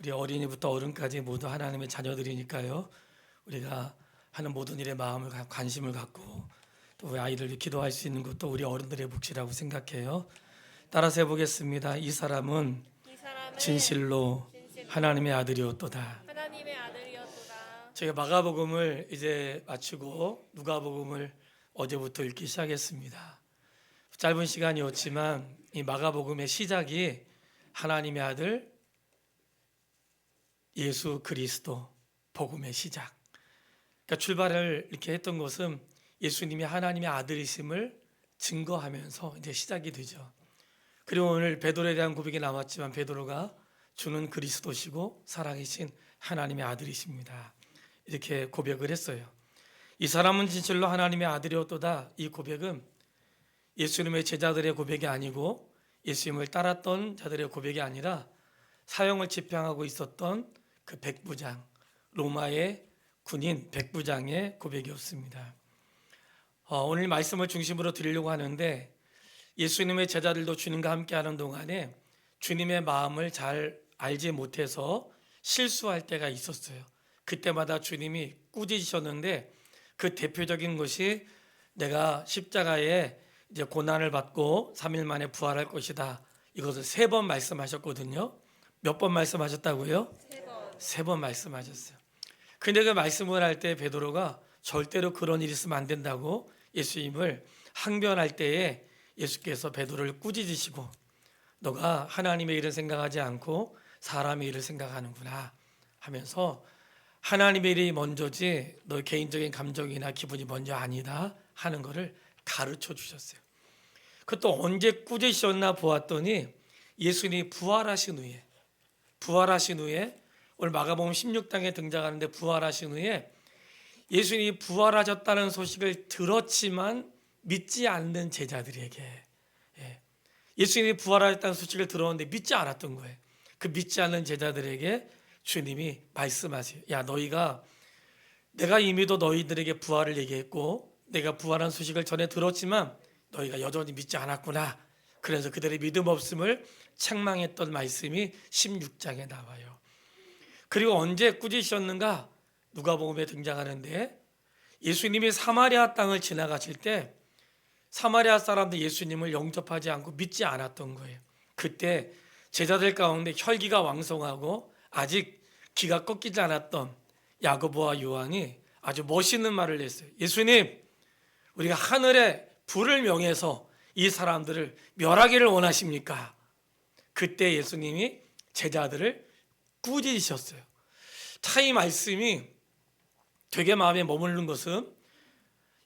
우리 어린이부터 어른까지 모두 하나님의 자녀들이니까요. 우리가 하는 모든 일에 마음을 관심을 갖고 또 우리 아이를 기도할 수 있는 것도 우리 어른들의 몫이라고 생각해요. 따라서 해보겠습니다. 이 사람은 진실로 하나님의 아들이었도다. 하나님의 아들이었도다. 제가 마가복음을 이제 마치고 누가복음을 어제부터 읽기 시작했습니다. 짧은 시간이었지만 이 마가복음의 시작이 하나님의 아들 예수 그리스도 복음의 시작. 그러니까 출발을 이렇게 했던 것은 예수님이 하나님의 아들이심을 증거하면서 이제 시작이 되죠. 그리고 오늘 베드로에 대한 고백이 나왔지만 베드로가 주는 그리스도시고 살아계신 하나님의 아들이십니다. 이렇게 고백을 했어요. 이 사람은 진실로 하나님의 아들이었도다. 이 고백은 예수님의 제자들의 고백이 아니고 예수님을 따랐던 자들의 고백이 아니라 사형을 집행하고 있었던 그 백부장, 로마의 군인 백부장의 고백이었습니다. 오늘 말씀을 중심으로 드리려고 하는데 예수님의 제자들도 주님과 함께하는 동안에 주님의 마음을 잘 알지 못해서 실수할 때가 있었어요. 그때마다 주님이 꾸짖으셨는데 그 대표적인 것이 내가 십자가에 이제 고난을 받고 3일 만에 부활할 것이다. 이것을 3번 말씀하셨거든요. 몇 번 말씀하셨다고요? 3번 말씀하셨어요. 근데 그 말씀을 할 때 베드로가 절대로 그런 일이 있으면 안 된다고 예수님을 항변할 때에 예수께서 베드로를 꾸짖으시고 너가 하나님의 일을 생각하지 않고 사람의 일을 생각하는구나 하면서 하나님의 일이 먼저지 너 개인적인 감정이나 기분이 먼저 아니다 하는 것을 가르쳐 주셨어요. 그것도 언제 꾸짖으셨나 보았더니 예수님이 부활하신 후에 오늘 마가복음 16장에 등장하는데 부활하신 후에 예수님이 부활하셨다는 소식을 들었지만 믿지 않는 제자들에게 예수님이 부활하셨다는 소식을 들었는데 믿지 않았던 거예요. 그 믿지 않는 제자들에게 주님이 말씀하세요. 야 너희가 내가 이미도 너희들에게 부활을 얘기했고 내가 부활한 소식을 전에 들었지만 너희가 여전히 믿지 않았구나. 그래서 그들의 믿음 없음을 책망했던 말씀이 16장에 나와요. 그리고 언제 꾸짖으셨는가? 누가복음에 등장하는데 예수님이 사마리아 땅을 지나가실 때 사마리아 사람들 예수님을 영접하지 않고 믿지 않았던 거예요. 그때 제자들 가운데 혈기가 왕성하고 아직 기가 꺾이지 않았던 야고보와 요한이 아주 멋있는 말을 했어요. 예수님, 우리가 하늘에 불을 명해서 이 사람들을 멸하기를 원하십니까? 그때 예수님이 제자들을 꾸짖으셨어요. 이 말씀이 되게 마음에 머무르는 것은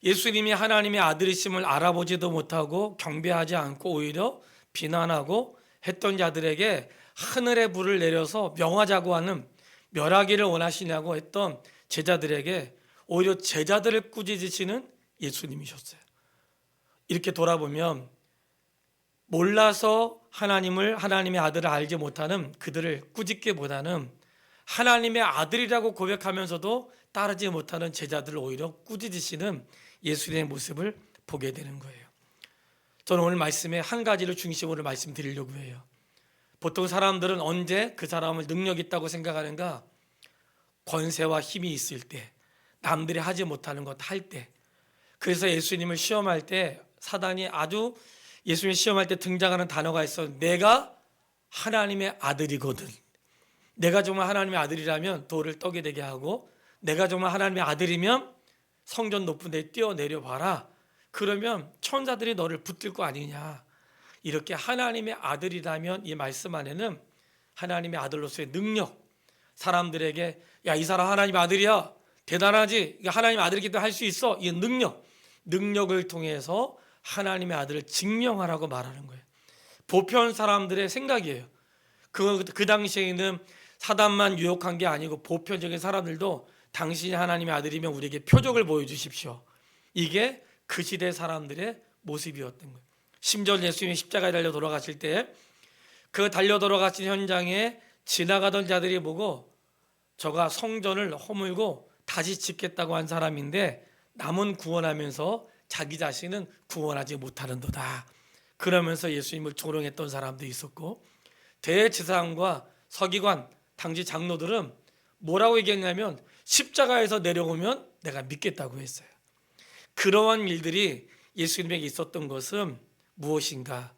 예수님이 하나님의 아들이심을 알아보지도 못하고 경배하지 않고 오히려 비난하고 했던 자들에게 하늘의 불을 내려서 명하자고 하는 멸하기를 원하시냐고 했던 제자들에게 오히려 제자들을 꾸짖으시는 예수님이셨어요. 이렇게 돌아보면 몰라서 하나님의 아들을 알지 못하는 그들을 꾸짖기보다는 하나님의 아들이라고 고백하면서도 따르지 못하는 제자들을 오히려 꾸짖으시는 예수님의 모습을 보게 되는 거예요. 저는 오늘 말씀에 한 가지를 중심으로 말씀드리려고 해요. 보통 사람들은 언제 그 사람을 능력 있다고 생각하는가? 권세와 힘이 있을 때, 남들이 하지 못하는 것 할 때. 그래서 예수님을 시험할 때 사단이 아주 예수님 시험할 때 등장하는 단어가 있어. 내가 하나님의 아들이거든. 내가 정말 하나님의 아들이라면 돌을 떡이 되게 하고 내가 정말 하나님의 아들이면 성전 높은 데 뛰어내려 봐라. 그러면 천사들이 너를 붙들 거 아니냐. 이렇게 하나님의 아들이라면 이 말씀 안에는 하나님의 아들로서의 능력, 사람들에게 야, 이 사람 하나님의 아들이야. 대단하지. 하나님의 아들이기도 할 수 있어. 이 능력을 통해서 하나님의 아들을 증명하라고 말하는 거예요. 보편 사람들의 생각이에요. 그 당시에는 사단만 유혹한 게 아니고 보편적인 사람들도 당신이 하나님의 아들이면 우리에게 표적을 보여주십시오. 이게 그 시대 사람들의 모습이었던 거예요. 심지어 예수님이 십자가에 달려 돌아가실 때 그 달려 돌아가신 현장에 지나가던 자들이 보고 저가 성전을 허물고 다시 짓겠다고 한 사람인데 남은 구원하면서 자기 자신은 구원하지 못하는도다. 그러면서 예수님을 조롱했던 사람도 있었고 대제사장과 서기관 당시 장로들은 뭐라고 얘기했냐면 십자가에서 내려오면 내가 믿겠다고 했어요. 그러한 일들이 예수님에게 있었던 것은 무엇인가?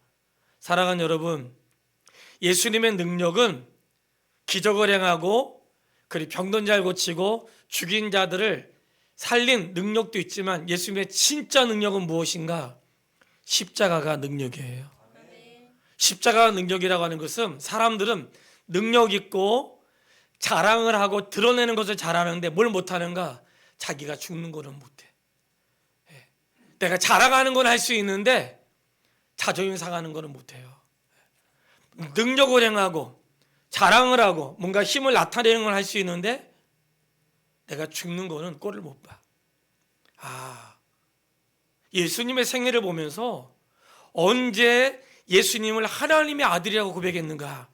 사랑하는 여러분, 예수님의 능력은 기적을 행하고 그리고 병든 자를 고치고 죽인 자들을 살린 능력도 있지만 예수님의 진짜 능력은 무엇인가? 십자가가 능력이에요. 십자가 능력이라고 하는 것은 사람들은 능력 있고 자랑을 하고 드러내는 것을 잘하는데 뭘 못하는가? 자기가 죽는 거는 못해. 내가 자랑하는 건 할 수 있는데 자존심 상하는 거는 못해요. 능력을 행하고 자랑을 하고 뭔가 힘을 나타내는 걸 할 수 있는데 내가 죽는 거는 꼴을 못 봐. 예수님의 생애를 보면서 언제 예수님을 하나님의 아들이라고 고백했는가?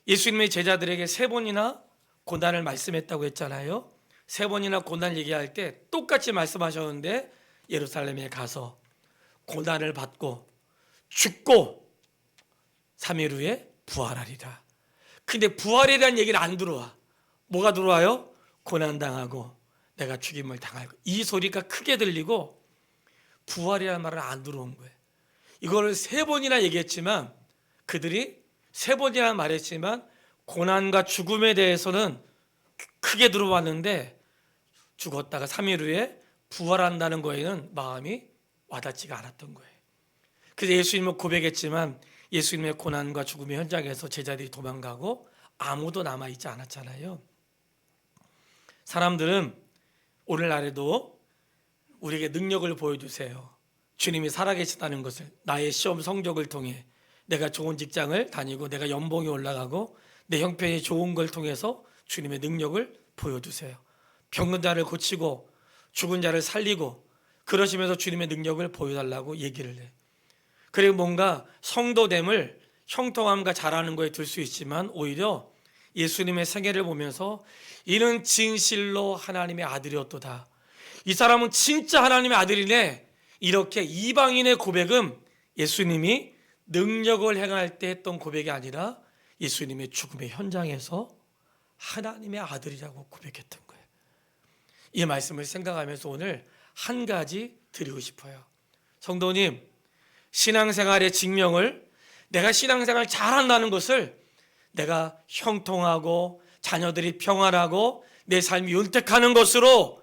예수님의 제자들에게 3번이나 고난을 말씀했다고 했잖아요. 3번이나 고난 얘기할 때 똑같이 말씀하셨는데 예루살렘에 가서 고난을 받고 죽고 3일 후에 부활하리라. 근데 부활이라는 얘기는 안 들어와. 뭐가 들어와요? 고난당하고 내가 죽임을 당할 거. 이 소리가 크게 들리고 부활이라는 말은 안 들어온 거예요. 이거를 3번이나 얘기했지만 그들이 3번이나 말했지만 고난과 죽음에 대해서는 크게 들어왔는데 죽었다가 3일 후에 부활한다는 거에는 마음이 와닿지가 않았던 거예요. 그래서 예수님은 고백했지만 예수님의 고난과 죽음의 현장에서 제자들이 도망가고 아무도 남아있지 않았잖아요. 사람들은 오늘날에도 우리에게 능력을 보여주세요. 주님이 살아계시다는 것을, 나의 시험 성적을 통해 내가 좋은 직장을 다니고 내가 연봉이 올라가고 내 형편이 좋은 걸 통해서 주님의 능력을 보여주세요. 병든 자를 고치고 죽은 자를 살리고 그러시면서 주님의 능력을 보여달라고 얘기를 해. 그리고 뭔가 성도됨을 형통함과 잘하는 거에 둘 수 있지만 오히려 예수님의 생애를 보면서 이는 진실로 하나님의 아들이었도다. 이 사람은 진짜 하나님의 아들이네. 이렇게 이방인의 고백은 예수님이 능력을 행할 때 했던 고백이 아니라 예수님의 죽음의 현장에서 하나님의 아들이라고 고백했던 거예요. 이 말씀을 생각하면서 오늘 한 가지 드리고 싶어요. 성도님, 신앙생활의 증명을 내가 신앙생활 잘한다는 것을 내가 형통하고 자녀들이 평안하고 내 삶이 윤택하는 것으로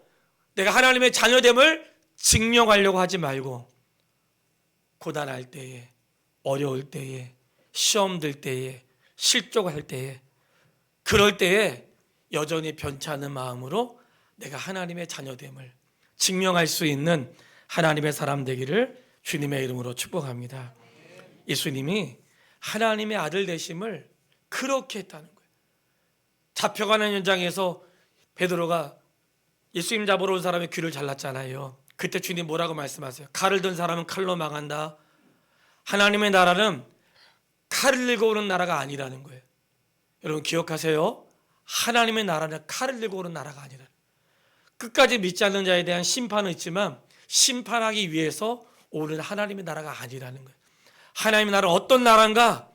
내가 하나님의 자녀됨을 증명하려고 하지 말고 고단할 때에, 어려울 때에, 시험 들 때에, 실족할 때에, 그럴 때에 여전히 변치 않은 마음으로 내가 하나님의 자녀됨을 증명할 수 있는 하나님의 사람 되기를 주님의 이름으로 축복합니다. 예수님이 하나님의 아들 되심을 그렇게 했다는 거예요. 잡혀가는 현장에서 베드로가 예수님 잡으러 온 사람의 귀를 잘랐잖아요. 그때 주님 뭐라고 말씀하세요? 칼을 든 사람은 칼로 망한다. 하나님의 나라는 칼을 들고 오는 나라가 아니라는 거예요. 여러분 기억하세요. 하나님의 나라는 칼을 들고 오는 나라가 아니라, 끝까지 믿지 않는 자에 대한 심판은 있지만 심판하기 위해서 오는 하나님의 나라가 아니라는 거예요. 하나님의 나라는 어떤 나라인가?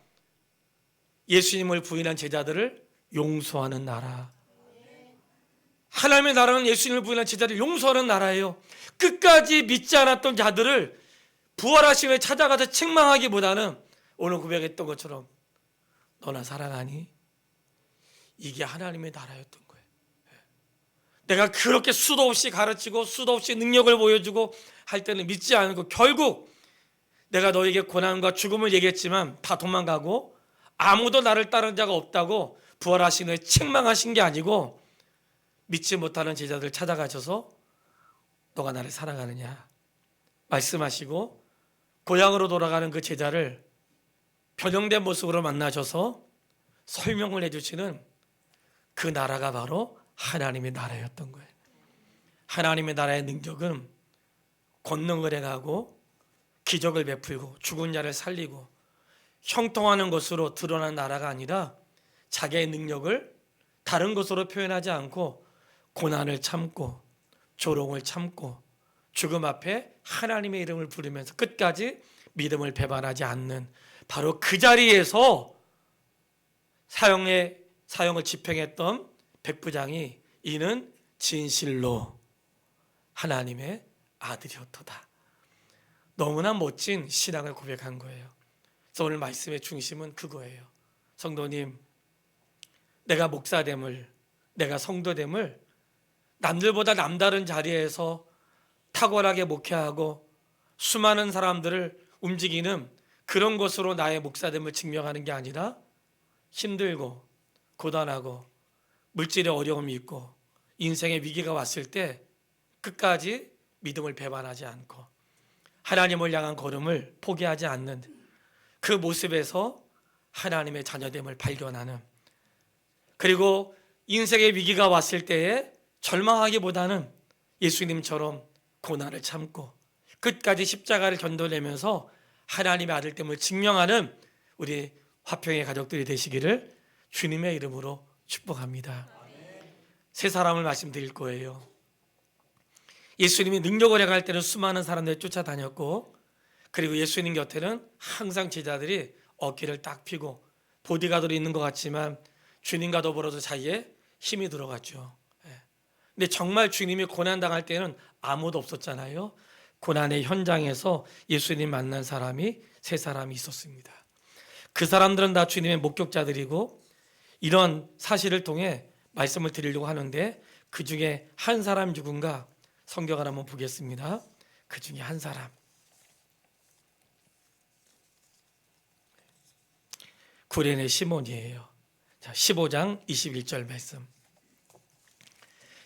예수님을 부인한 제자들을 용서하는 나라. 하나님의 나라는 예수님을 부인한 제자들을 용서하는 나라예요. 끝까지 믿지 않았던 자들을 부활하신 후에 찾아가서 책망하기보다는 오늘 고백했던 것처럼 너나 사랑하니? 이게 하나님의 나라였던 거예요. 내가 그렇게 수도 없이 가르치고 수도 없이 능력을 보여주고 할 때는 믿지 않고 결국 내가 너에게 고난과 죽음을 얘기했지만 다 도망가고 아무도 나를 따르는 자가 없다고 부활하신 후에 책망하신 게 아니고 믿지 못하는 제자들 찾아가셔서 너가 나를 사랑하느냐 말씀하시고 고향으로 돌아가는 그 제자를 변형된 모습으로 만나셔서 설명을 해주시는 그 나라가 바로 하나님의 나라였던 거예요. 하나님의 나라의 능력은 권능을 행하고 기적을 베풀고 죽은 자를 살리고 형통하는 것으로 드러난 나라가 아니라 자기의 능력을 다른 것으로 표현하지 않고 고난을 참고 조롱을 참고 죽음 앞에 하나님의 이름을 부르면서 끝까지 믿음을 배반하지 않는 바로 그 자리에서 사형을 집행했던 백부장이 이는 진실로 하나님의 아들이었도다. 너무나 멋진 신앙을 고백한 거예요. 그래서 오늘 말씀의 중심은 그거예요. 성도님, 내가 목사됨을, 내가 성도됨을 남들보다 남다른 자리에서 탁월하게 목회하고 수많은 사람들을 움직이는 그런 것으로 나의 목사됨을 증명하는 게 아니라 힘들고 고단하고 물질의 어려움이 있고 인생의 위기가 왔을 때 끝까지 믿음을 배반하지 않고 하나님을 향한 걸음을 포기하지 않는 그 모습에서 하나님의 자녀됨을 발견하는, 그리고 인생의 위기가 왔을 때에 절망하기보다는 예수님처럼 고난을 참고 끝까지 십자가를 견뎌내면서 하나님의 아들됨을 증명하는 우리 화평의 가족들이 되시기를 주님의 이름으로 축복합니다. 세 사람을 말씀드릴 거예요. 예수님이 능력을 행할 때는 수많은 사람들이 쫓아다녔고, 그리고 예수님 곁에는 항상 제자들이 어깨를 딱 펴고 보디가드로 있는 것 같지만 주님과 더불어서 자기의 힘이 들어갔죠. 근데 정말 주님이 고난당할 때는 아무도 없었잖아요. 고난의 현장에서 예수님 만난 사람이 세 사람이 있었습니다. 그 사람들은 다 주님의 목격자들이고, 이런 사실을 통해 말씀을 드리려고 하는데, 그 중에 한 사람 누군가 성경을 한번 보겠습니다. 그 중에 한 사람, 구레네 시몬이에요. 자, 15장 21절 말씀,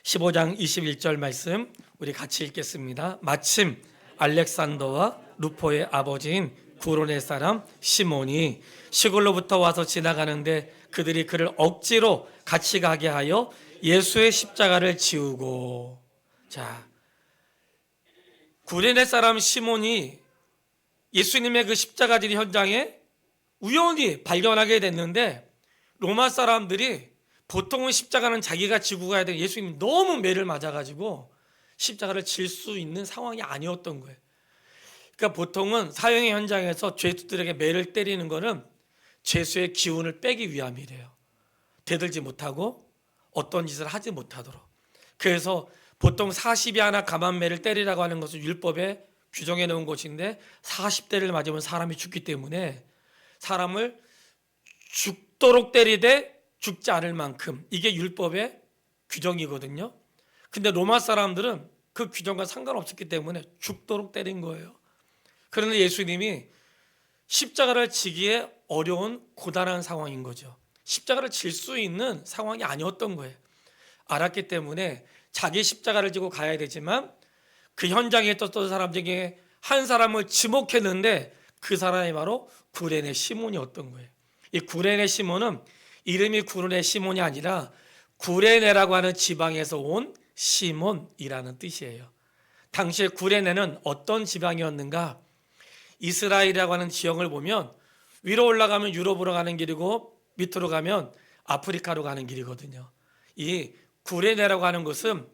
15장 21절 말씀 우리 같이 읽겠습니다. 마침 알렉산더와 루포의 아버지인 구레네 사람 시몬이 시골로부터 와서 지나가는데 그들이 그를 억지로 같이 가게 하여 예수의 십자가를 지우고. 자, 구레네 사람 시몬이 예수님의 그 십자가 질 현장에 우연히 발견하게 됐는데, 로마 사람들이 보통은 십자가는 자기가 지고 가야 되는, 예수님이 너무 매를 맞아가지고 십자가를 질 수 있는 상황이 아니었던 거예요. 그러니까 보통은 사형의 현장에서 죄수들에게 매를 때리는 거는 죄수의 기운을 빼기 위함이래요. 대들지 못하고 어떤 짓을 하지 못하도록. 그래서 보통 40이 하나 감한매를 때리라고 하는 것은 율법에 규정해 놓은 것인데, 40대를 맞으면 사람이 죽기 때문에 사람을 죽도록 때리되 죽지 않을 만큼, 이게 율법의 규정이거든요. 근데 로마 사람들은 그 규정과 상관없었기 때문에 죽도록 때린 거예요. 그런데 예수님이 십자가를 지기에 어려운 고단한 상황인 거죠. 십자가를 질 수 있는 상황이 아니었던 거예요. 알았기 때문에 자기 십자가를 지고 가야 되지만 그 현장에 있었던 사람 중에 한 사람을 지목했는데 그 사람이 바로 구레네 시몬이었던 거예요. 이 구레네 시몬은 이름이 구레네 시몬이 아니라 구레네라고 하는 지방에서 온 시몬이라는 뜻이에요. 당시에 구레네는 어떤 지방이었는가? 이스라엘이라고 하는 지형을 보면 위로 올라가면 유럽으로 가는 길이고 밑으로 가면 아프리카로 가는 길이거든요. 이 구레네라고 하는 것은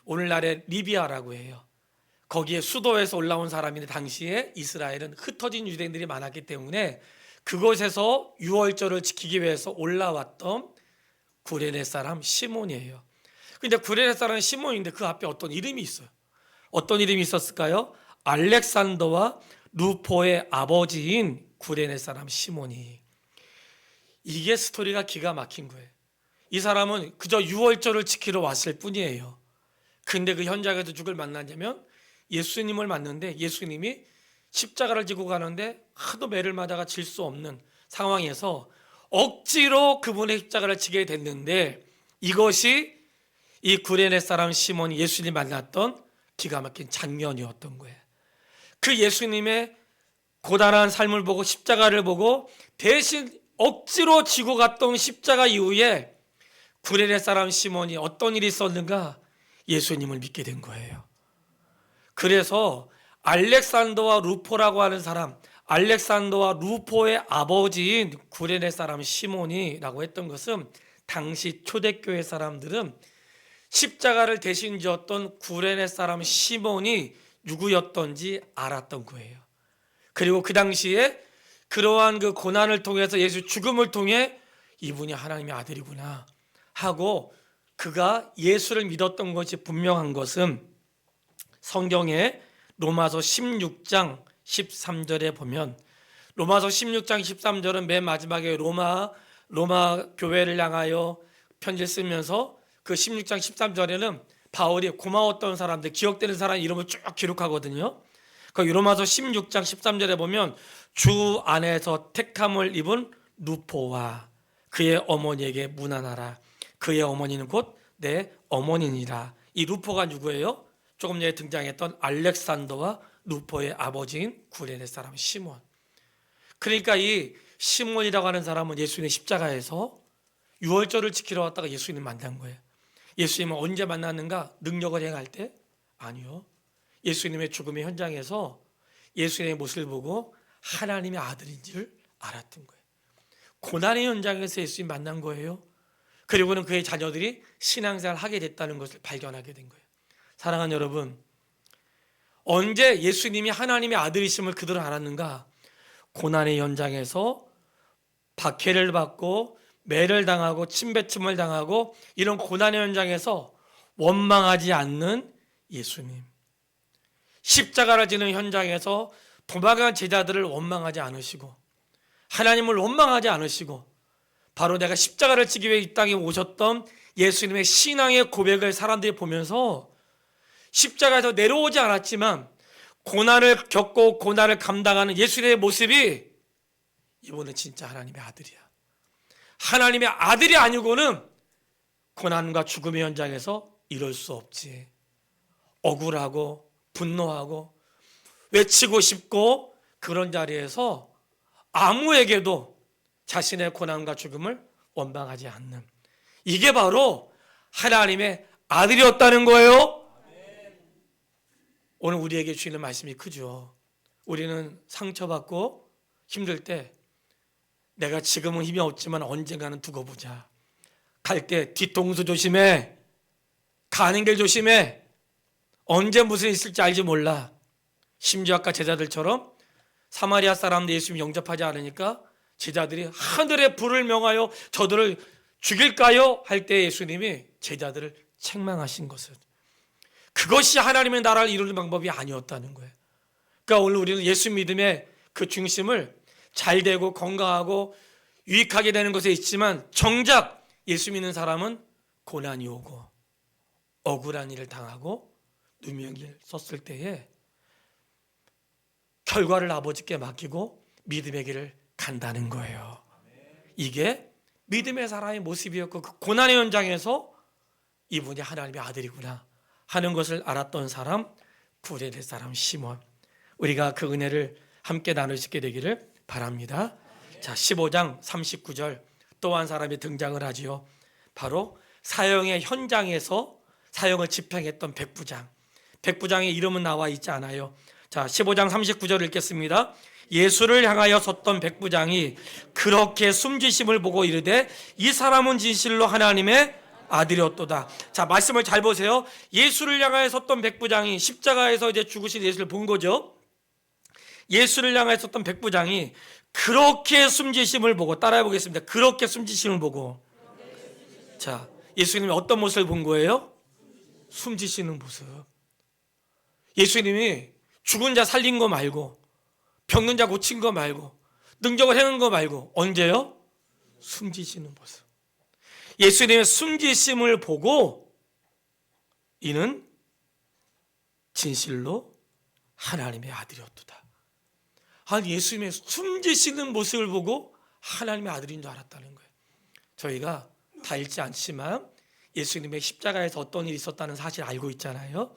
오늘날의 리비아라고 해요. 거기에 수도에서 올라온 사람인데, 당시에 이스라엘은 흩어진 유대인들이 많았기 때문에 그곳에서 유월절을 지키기 위해서 올라왔던 구레네 사람 시몬이에요. 근데 구레네 사람 시몬인데 그 앞에 어떤 이름이 있어요. 어떤 이름이 있었을까요? 알렉산더와 루포의 아버지인 구레네 사람 시몬이. 이게 스토리가 기가 막힌 거예요. 이 사람은 그저 유월절을 지키러 왔을 뿐이에요. 근데 그 현장에서 누굴 만났냐면 예수님을 만났는데, 예수님이 십자가를 지고 가는데 하도 매를 맞아가 질 수 없는 상황에서 억지로 그분의 십자가를 지게 됐는데, 이것이 이 구레네 사람 시몬이 예수님 만났던 기가 막힌 장면이었던 거예요. 그 예수님의 고단한 삶을 보고 십자가를 보고 대신 억지로 지고 갔던 십자가 이후에 구레네 사람 시몬이 어떤 일이 있었는가? 예수님을 믿게 된 거예요. 그래서 알렉산더와 루포라고 하는 사람, 알렉산더와 루포의 아버지인 구레네 사람 시몬이라고 했던 것은, 당시 초대교회 사람들은 십자가를 대신 지었던 구레네 사람 시몬이 누구였던지 알았던 거예요. 그리고 그 당시에 그러한 그 고난을 통해서, 예수 죽음을 통해 이분이 하나님의 아들이구나 하고 그가 예수를 믿었던 것이 분명한 것은 성경에 로마서 16장 13절에 보면 로마서 16장 13절은 맨 마지막에 로마 교회를 향하여 편지를 쓰면서 그 16장 13절에는 바울이 고마웠던 사람들, 기억되는 사람 이름을 쭉 기록하거든요. 그 로마서 16장 13절에 보면 주 안에서 택함을 입은 루포와 그의 어머니에게 문안하라. 그의 어머니는 곧 내 어머니니라. 이 루포가 누구예요? 조금 전에 등장했던 알렉산더와 루포의 아버지인 구레네 사람 시몬. 그러니까 이 시몬이라고 하는 사람은 예수님의 십자가에서 유월절을 지키러 왔다가 예수님 만난 거예요. 예수님은 언제 만났는가? 능력을 행할 때? 아니요. 예수님의 죽음의 현장에서 예수님의 모습을 보고 하나님의 아들인 줄 알았던 거예요. 고난의 현장에서 예수님 만난 거예요. 그리고는 그의 자녀들이 신앙생활을 하게 됐다는 것을 발견하게 된 거예요. 사랑하는 여러분, 언제 예수님이 하나님의 아들이심을 그들은 알았는가? 고난의 현장에서 박해를 받고 매를 당하고 침뱉음을 당하고 이런 고난의 현장에서 원망하지 않는 예수님, 십자가를 지는 현장에서 도망간 제자들을 원망하지 않으시고 하나님을 원망하지 않으시고 바로 내가 십자가를 지기 위해 이 땅에 오셨던 예수님의 신앙의 고백을 사람들이 보면서 십자가에서 내려오지 않았지만 고난을 겪고 고난을 감당하는 예수님의 모습이 이분은 진짜 하나님의 아들이야. 하나님의 아들이 아니고는 고난과 죽음의 현장에서 이럴 수 없지. 억울하고 분노하고 외치고 싶고 그런 자리에서 아무에게도 자신의 고난과 죽음을 원망하지 않는, 이게 바로 하나님의 아들이었다는 거예요. 오늘 우리에게 주시는 말씀이 크죠. 우리는 상처받고 힘들 때 내가 지금은 힘이 없지만 언젠가는 두고 보자. 갈 때 뒤통수 조심해. 가는 길 조심해. 언제 무슨 일이 있을지 알지 몰라. 심지어 아까 제자들처럼 사마리아 사람들 예수님 영접하지 않으니까 제자들이 하늘의 불을 명하여 저들을 죽일까요? 할 때 예수님이 제자들을 책망하신 것은 그것이 하나님의 나라를 이루는 방법이 아니었다는 거예요. 그러니까 오늘 우리는 예수 믿음의 그 중심을 잘 되고 건강하고 유익하게 되는 것에 있지만 정작 예수 믿는 사람은 고난이 오고 억울한 일을 당하고 누명을 썼을 때에 결과를 아버지께 맡기고 믿음의 길을 간다는 거예요. 이게 믿음의 사람의 모습이었고 그 고난의 현장에서 이분이 하나님의 아들이구나 하는 것을 알았던 사람, 구레네 사람 시몬. 우리가 그 은혜를 함께 나눌 수 있게 되기를 바랍니다. 자, 15장 39절 또 한 사람이 등장을 하지요. 바로 사형의 현장에서 사형을 집행했던 백부장. 백부장의 이름은 나와 있지 않아요. 자, 15장 39절 읽겠습니다. 예수를 향하여 섰던 백부장이 그렇게 숨지심을 보고 이르되 이 사람은 진실로 하나님의 아들이었도다. 자, 말씀을 잘 보세요. 예수를 향하여 섰던 백부장이 십자가에서 이제 죽으신 예수를 본 거죠. 예수를 향하여 섰던 백부장이 그렇게 숨지심을 보고, 따라해 보겠습니다. 그렇게 숨지심을 보고. 자, 예수님이 어떤 모습을 본 거예요? 숨지시는 모습. 예수님이 죽은 자 살린 거 말고, 병든 자 고친 거 말고, 능력을 행한 거 말고, 언제요? 숨지시는 모습. 예수님의 숨지심을 보고 이는 진실로 하나님의 아들이었도다. 아니, 예수님의 숨지시는 모습을 보고 하나님의 아들인 줄 알았다는 거예요. 저희가 다 읽지 않지만 예수님의 십자가에서 어떤 일이 있었다는 사실을 알고 있잖아요.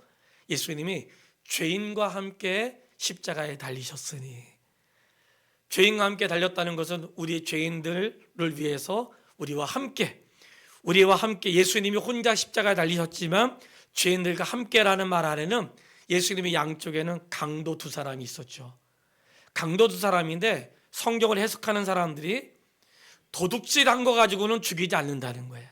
예수님이 죄인과 함께 십자가에 달리셨으니, 죄인과 함께 달렸다는 것은 우리 죄인들을 위해서 우리와 함께 예수님이 혼자 십자가에 달리셨지만 죄인들과 함께라는 말 안에는 예수님의 양쪽에는 강도 두 사람이 있었죠. 강도 두 사람인데 성경을 해석하는 사람들이 도둑질한 거 가지고는 죽이지 않는다는 거예요.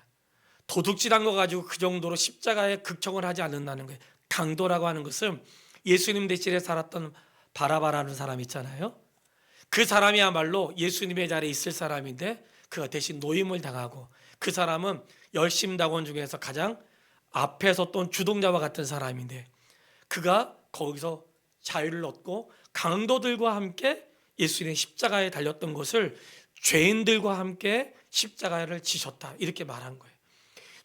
도둑질한 거 가지고 그 정도로 십자가에 극청을 하지 않는다는 거예요. 강도라고 하는 것은 예수님 대신에 살았던 바라바라는 사람 있잖아요. 그 사람이야말로 예수님의 자리에 있을 사람인데 그가 대신 노임을 당하고, 그 사람은 열심당원 중에서 가장 앞에 섰던 주동자와 같은 사람인데, 그가 거기서 자유를 얻고 강도들과 함께 예수님의 십자가에 달렸던 것을 죄인들과 함께 십자가를 지셨다, 이렇게 말한 거예요.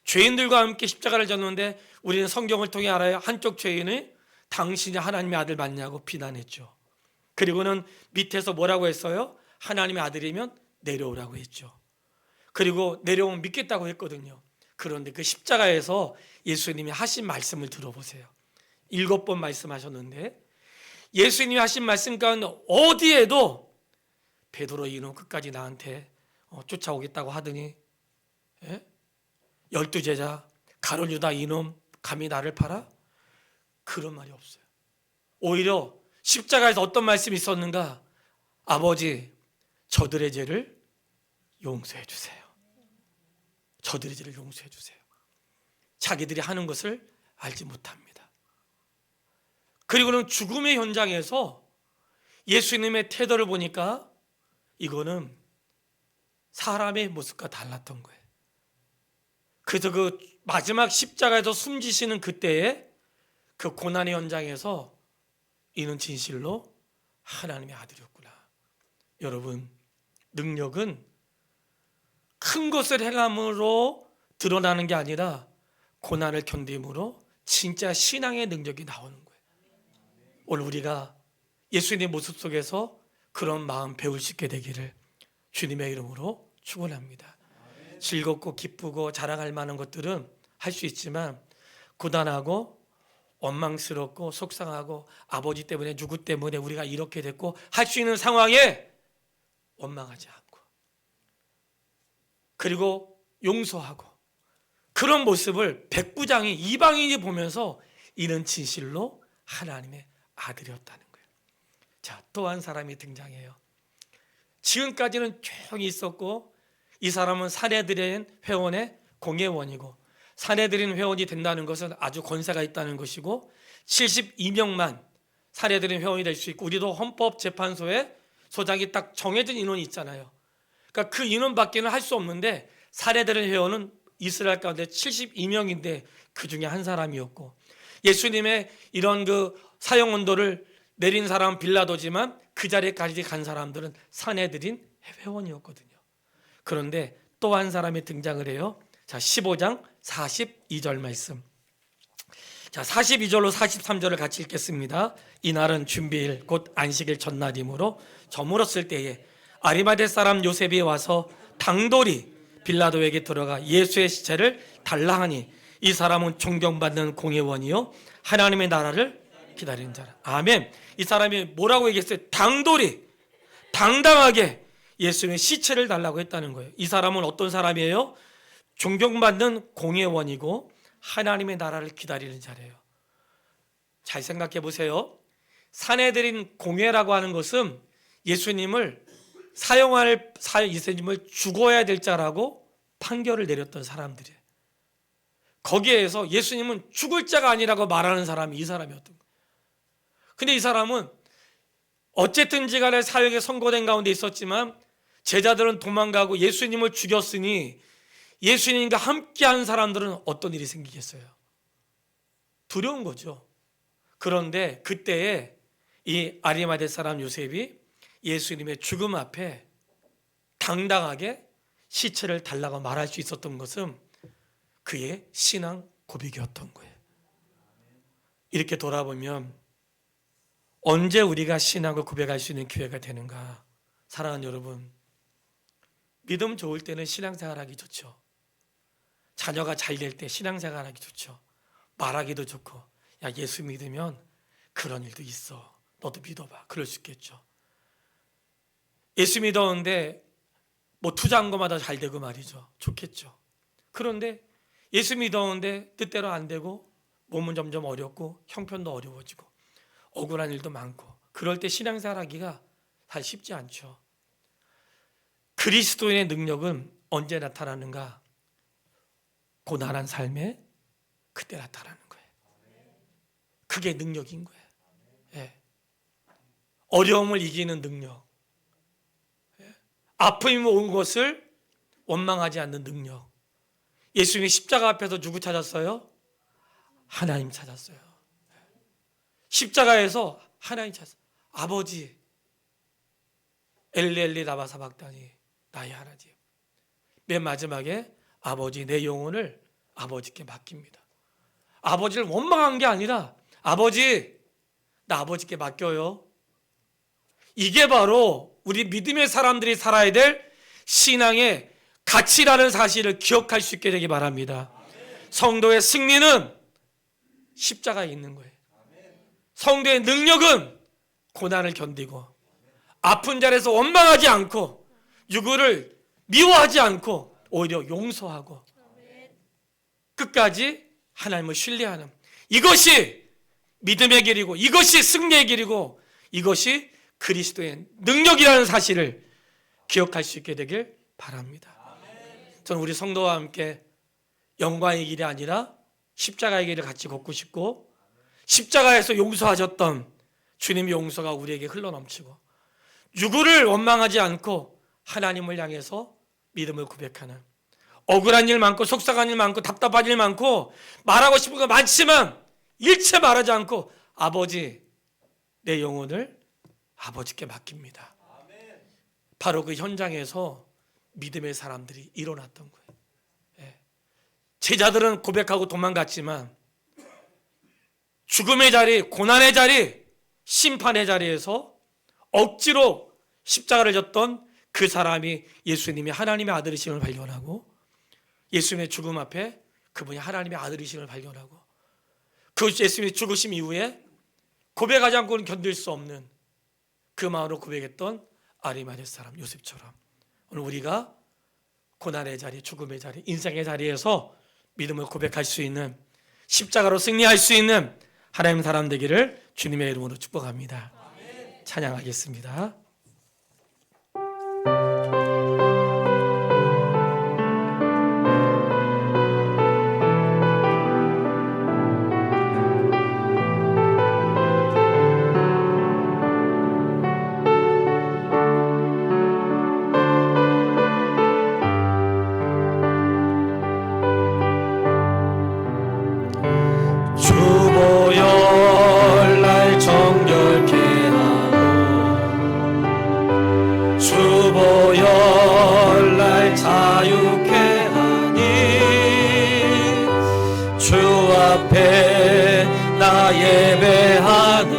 죄인들과 함께 십자가를 졌는데 우리는 성경을 통해 알아요. 한쪽 죄인이 당신이 하나님의 아들 맞냐고 비난했죠. 그리고는 밑에서 뭐라고 했어요? 하나님의 아들이면 내려오라고 했죠. 그리고 내려오면 믿겠다고 했거든요. 그런데 그 십자가에서 예수님이 하신 말씀을 들어보세요. 7번 말씀하셨는데, 예수님이 하신 말씀 가운데 어디에도 베드로 이놈 끝까지 나한테 쫓아오겠다고 하더니, 12제자 가룟 유다 이놈 감히 나를 팔아? 그런 말이 없어요. 오히려 십자가에서 어떤 말씀이 있었는가? 아버지, 저들의 죄를 용서해 주세요. 저들의 죄를 용서해 주세요. 자기들이 하는 것을 알지 못합니다. 그리고는 죽음의 현장에서 예수님의 태도를 보니까 이거는 사람의 모습과 달랐던 거예요. 그래서 그 마지막 십자가에서 숨지시는 그때에 그 고난의 현장에서 이는 진실로 하나님의 아들이었구나. 여러분, 능력은 큰 것을 행함으로 드러나는 게 아니라 고난을 견딤으로 진짜 신앙의 능력이 나오는 거예요. 오늘 우리가 예수님의 모습 속에서 그런 마음 배울 수 있게 되기를 주님의 이름으로 축원합니다. 즐겁고 기쁘고 자랑할 만한 것들은 할 수 있지만, 고단하고 원망스럽고 속상하고 아버지 때문에 누구 때문에 우리가 이렇게 됐고 할 수 있는 상황에 원망하지 않고, 그리고 용서하고, 그런 모습을 백부장이, 이방인이 보면서 이는 진실로 하나님의 아들이었다는 거예요. 자, 또 한 사람이 등장해요. 지금까지는 조용히 있었고, 이 사람은 사내들인 회원의 공회원이고, 사내들인 회원이 된다는 것은 아주 권세가 있다는 것이고, 72명만 사내들인 회원이 될 수 있고, 우리도 헌법재판소에 소장이 딱 정해진 인원이 있잖아요. 그러니까 그 인원밖에는 할 수 없는데, 사내들인 회원은 이스라엘 가운데 72명인데 그 중에 한 사람이었고, 예수님의 이런 그 사형 언도를 내린 사람은 빌라도지만 그 자리까지 간 사람들은 사내들인 회원이었거든요. 그런데 또 한 사람이 등장을 해요. 자, 15장 42절 말씀. 자, 42절로 43절을 같이 읽겠습니다. 이날은 준비일 곧 안식일 전날이므로 저물었을 때에 아리마대 사람 요셉이 와서 당돌이 빌라도에게 들어가 예수의 시체를 달라 하니, 이 사람은 존경받는 공회원이요 하나님의 나라를 기다리는 자라. 아멘. 이 사람이 뭐라고 얘기했어요? 당돌이, 당당하게 예수님의 시체를 달라고 했다는 거예요. 이 사람은 어떤 사람이에요? 존경받는 공회원이고 하나님의 나라를 기다리는 자래요. 잘 생각해 보세요. 사내들인 공회라고 하는 것은 예수님을 예수님을 죽어야 될 자라고 판결을 내렸던 사람들이에요. 거기에서 예수님은 죽을 자가 아니라고 말하는 사람이 이 사람이었던 거예요. 근데 이 사람은 어쨌든지 간에 사형에 선고된 가운데 있었지만 제자들은 도망가고 예수님을 죽였으니 예수님과 함께한 사람들은 어떤 일이 생기겠어요? 두려운 거죠. 그런데 그때에 이 아리마대 사람 요셉이 예수님의 죽음 앞에 당당하게 시체를 달라고 말할 수 있었던 것은 그의 신앙 고백이었던 거예요. 이렇게 돌아보면 언제 우리가 신앙을 고백할 수 있는 기회가 되는가? 사랑하는 여러분, 믿음 좋을 때는 신앙생활하기 좋죠. 자녀가 잘 될 때 신앙생활하기 좋죠. 말하기도 좋고, 야, 예수 믿으면 그런 일도 있어, 너도 믿어봐, 그럴 수 있겠죠. 예수 믿었는데 뭐 투자한 것마다 잘 되고 말이죠. 좋겠죠. 그런데 예수 믿었는데 뜻대로 안 되고 몸은 점점 어렵고 형편도 어려워지고 억울한 일도 많고, 그럴 때 신앙생활하기가 사실 쉽지 않죠. 그리스도인의 능력은 언제 나타나는가? 고난한 삶에 그때 나타나는 거예요. 그게 능력인 거예요. 예. 어려움을 이기는 능력, 아픔이 온 것을 원망하지 않는 능력. 예수님이 십자가 앞에서 누구 찾았어요? 하나님 찾았어요. 십자가에서 하나님 찾았어요. 아버지, 엘리 라마 사박다니, 나의 하나님. 맨 마지막에 아버지, 내 영혼을 아버지께 맡깁니다. 아버지를 원망한 게 아니라 아버지, 나 아버지께 맡겨요. 이게 바로 우리 믿음의 사람들이 살아야 될 신앙의 가치라는 사실을 기억할 수 있게 되기 바랍니다. 성도의 승리는 십자가에 있는 거예요. 성도의 능력은 고난을 견디고 아픈 자리에서 원망하지 않고 누구를 미워하지 않고 오히려 용서하고 끝까지 하나님을 신뢰하는, 이것이 믿음의 길이고 이것이 승리의 길이고 이것이 그리스도의 능력이라는 사실을 기억할 수 있게 되길 바랍니다. 저는 우리 성도와 함께 영광의 길이 아니라 십자가의 길을 같이 걷고 싶고, 십자가에서 용서하셨던 주님의 용서가 우리에게 흘러넘치고 누구를 원망하지 않고 하나님을 향해서 믿음을 고백하는, 억울한 일 많고 속상한 일 많고 답답한 일 많고 말하고 싶은 거 많지만 일체 말하지 않고 아버지, 내 영혼을 아버지께 맡깁니다. 바로 그 현장에서 믿음의 사람들이 일어났던 거예요. 제자들은 고백하고 도망갔지만 죽음의 자리, 고난의 자리, 심판의 자리에서 억지로 십자가를 졌던 그 사람이 예수님이 하나님의 아들이심을 발견하고, 예수님의 죽음 앞에 그분이 하나님의 아들이심을 발견하고, 그 예수님의 죽으심 이후에 고백하지 않고는 견딜 수 없는 그 마음으로 고백했던 아리마대 사람 요셉처럼 오늘 우리가 고난의 자리, 죽음의 자리, 인생의 자리에서 믿음을 고백할 수 있는, 십자가로 승리할 수 있는 하나님 사람 되기를 주님의 이름으로 축복합니다. 찬양하겠습니다. 주보혈날 정결케 하고 주보혈날 자유케 하니 주 앞에 나 예배하는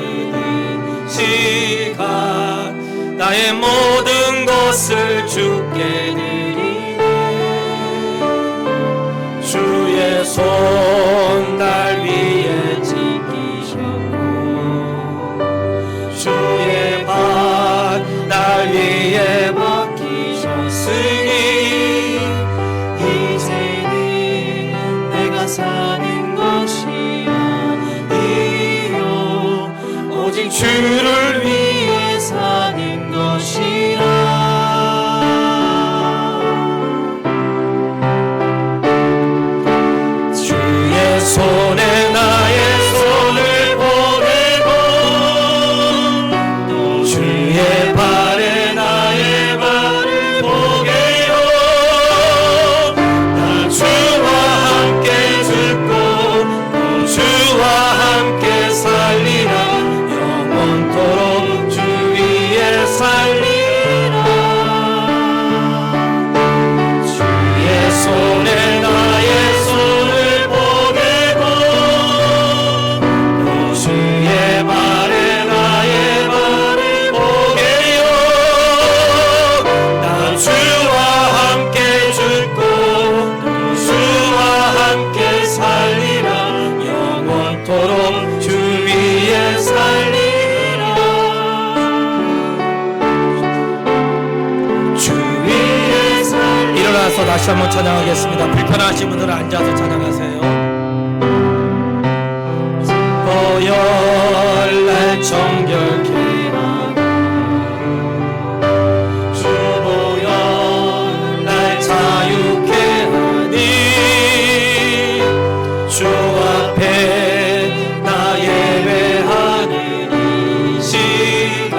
시간 나의 모든 것을 주께 드리네. 주의 손 날 위에 지키셨고 주의 발 날 위에 맡기셨으니 이제는 내가 사는 것이 아니요 오직 주를 위해 사는 것이라. 손에 나의 손을 보내고 또 주의 발에 나의 발을 보게요. 나 주와 함께 죽고 또 주와 함께 살리라. 영원토록 주 위에 살리라. 주의 손에 나의 손을 주의 발에 나의 발을 보게요. 나 주와 함께 죽고 또 주와 함께 살리라. 영원토록 주 위에 살리라. 주 위에 살리라. 일어나서 다시 한번 찬양하겠습니다. 불편하신 분들은 앉아서 찬양하세요. 보혈날 정결케 하고 주보혈날 자유케 하니 주 앞에 나 예배하는 이 시간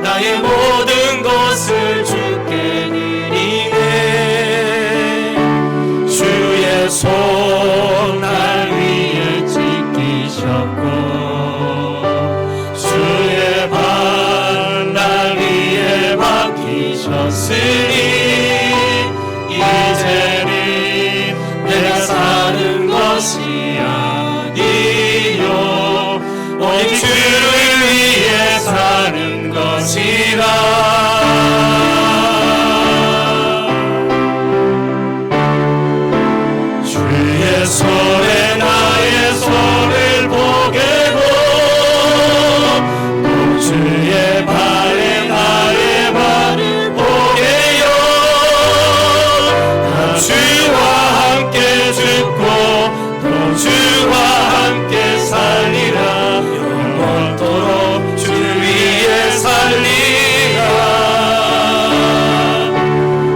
나의 모든 것을 주께 드리네. 손에 나의 손을 보게고 또 주의 발에 나의 발을 보게요. 나 주와 함께 죽고 또 주와 함께 살리라. 영원토록 주 위에 살리라.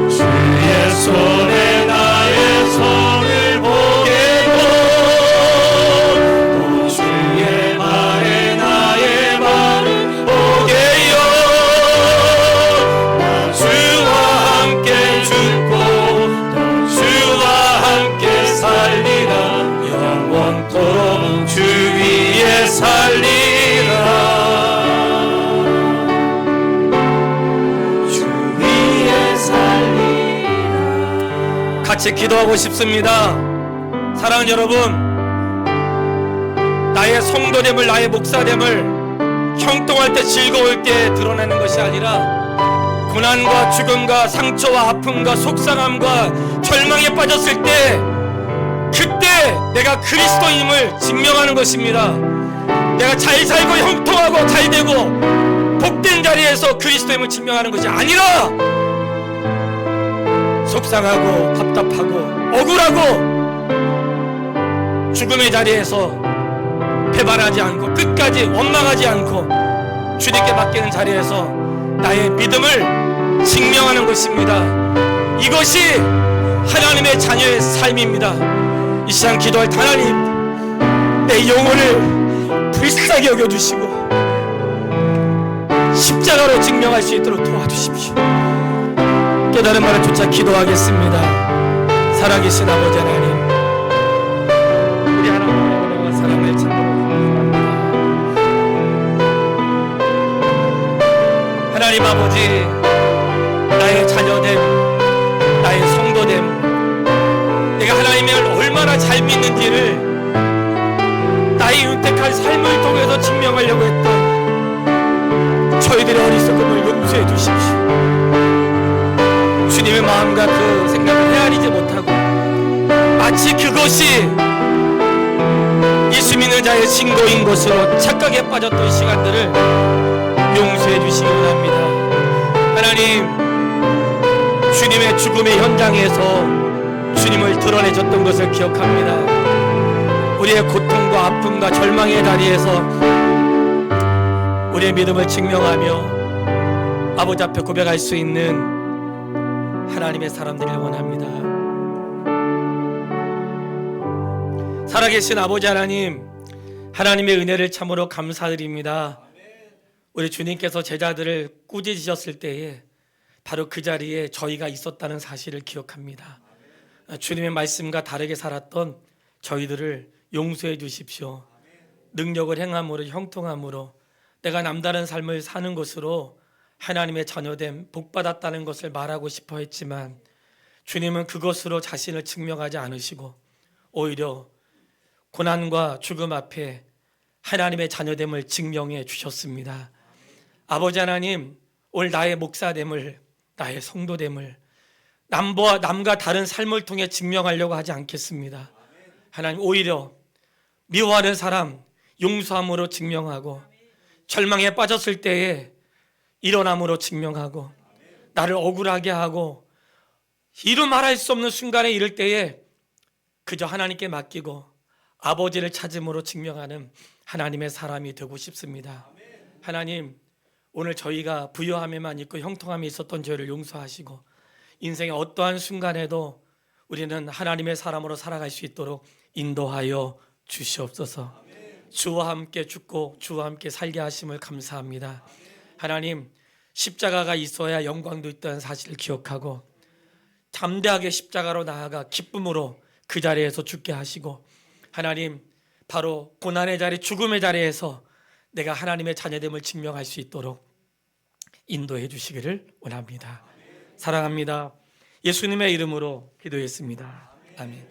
주의 손에 나의 손을 보게고 또 주의 발에 나의 발을 보게요. 나 주와 함께 죽고 또 주와 함께 살리라. 영원토록 주 위에 살리라. 주 위에 살리라. 같이 기도하고 싶습니다. 사랑하는 여러분, 나의 성도됨을, 나의 목사됨을 형통할 때, 즐거울 때 드러내는 것이 아니라 고난과 죽음과 상처와 아픔과 속상함과 절망에 빠졌을 때, 그때 내가 그리스도임을 증명하는 것입니다. 내가 잘 살고 형통하고 잘 되고 복된 자리에서 그리스도임을 증명하는 것이 아니라 속상하고 답답하고 억울하고 죽음의 자리에서 배반하지 않고 끝까지 원망하지 않고 주님께 맡기는 자리에서 나의 믿음을 증명하는 것입니다. 이것이 하나님의 자녀의 삶입니다. 이 시간 기도할 때 하나님, 내 영혼을 불쌍히 여겨주시고 십자가로 증명할 수 있도록 도와주십시오. 깨달은 말을 쫓아 기도하겠습니다. 살아계신 아버지 하나님, 우리 하나님의 사랑을 참으로 감사합니다. 하나님 아버지, 나의 자녀됨, 나의 성도됨, 내가 하나님을 얼마나 잘 믿는지를 나의 윤택한 삶을 통해서 증명하려고 했던 저희들의 어리석음을 용서해 주십시오. 주님의 마음과 그 생각을 헤아리지 못하고 마치 그것이 예수 믿는 자의 신고인 것으로 착각에 빠졌던 시간들을 용서해 주시기 원합니다. 하나님, 주님의 죽음의 현장에서 주님을 드러내셨던 것을 기억합니다. 우리의 고통과 아픔과 절망의 자리에서 우리의 믿음을 증명하며 아버지 앞에 고백할 수 있는 하나님의 사람들을 원합니다. 살아계신 아버지 하나님, 하나님의 은혜를 참으로 감사드립니다. 우리 주님께서 제자들을 꾸짖으셨을 때에 바로 그 자리에 저희가 있었다는 사실을 기억합니다. 주님의 말씀과 다르게 살았던 저희들을 용서해 주십시오. 능력을 행함으로, 형통함으로 내가 남다른 삶을 사는 것으로 하나님의 자녀됨, 복받았다는 것을 말하고 싶어 했지만 주님은 그것으로 자신을 증명하지 않으시고 오히려 고난과 죽음 앞에 하나님의 자녀됨을 증명해 주셨습니다. 아버지 하나님, 오늘 나의 목사됨을, 나의 성도됨을 남과 다른 삶을 통해 증명하려고 하지 않겠습니다. 하나님, 오히려 미워하는 사람 용서함으로 증명하고 절망에 빠졌을 때에 일어남으로 증명하고 나를 억울하게 하고 이루 말할 수 없는 순간에 이를 때에 그저 하나님께 맡기고 아버지를 찾음으로 증명하는 하나님의 사람이 되고 싶습니다. 하나님, 오늘 저희가 부요함에만 있고 형통함에 있었던 죄를 용서하시고 인생의 어떠한 순간에도 우리는 하나님의 사람으로 살아갈 수 있도록 인도하여 주시옵소서. 주와 함께 죽고 주와 함께 살게 하심을 감사합니다. 하나님, 십자가가 있어야 영광도 있다는 사실을 기억하고 담대하게 십자가로 나아가 기쁨으로 그 자리에서 죽게 하시고 하나님, 바로 고난의 자리, 죽음의 자리에서 내가 하나님의 자녀됨을 증명할 수 있도록 인도해 주시기를 원합니다. 사랑합니다. 예수님의 이름으로 기도했습니다. 아멘.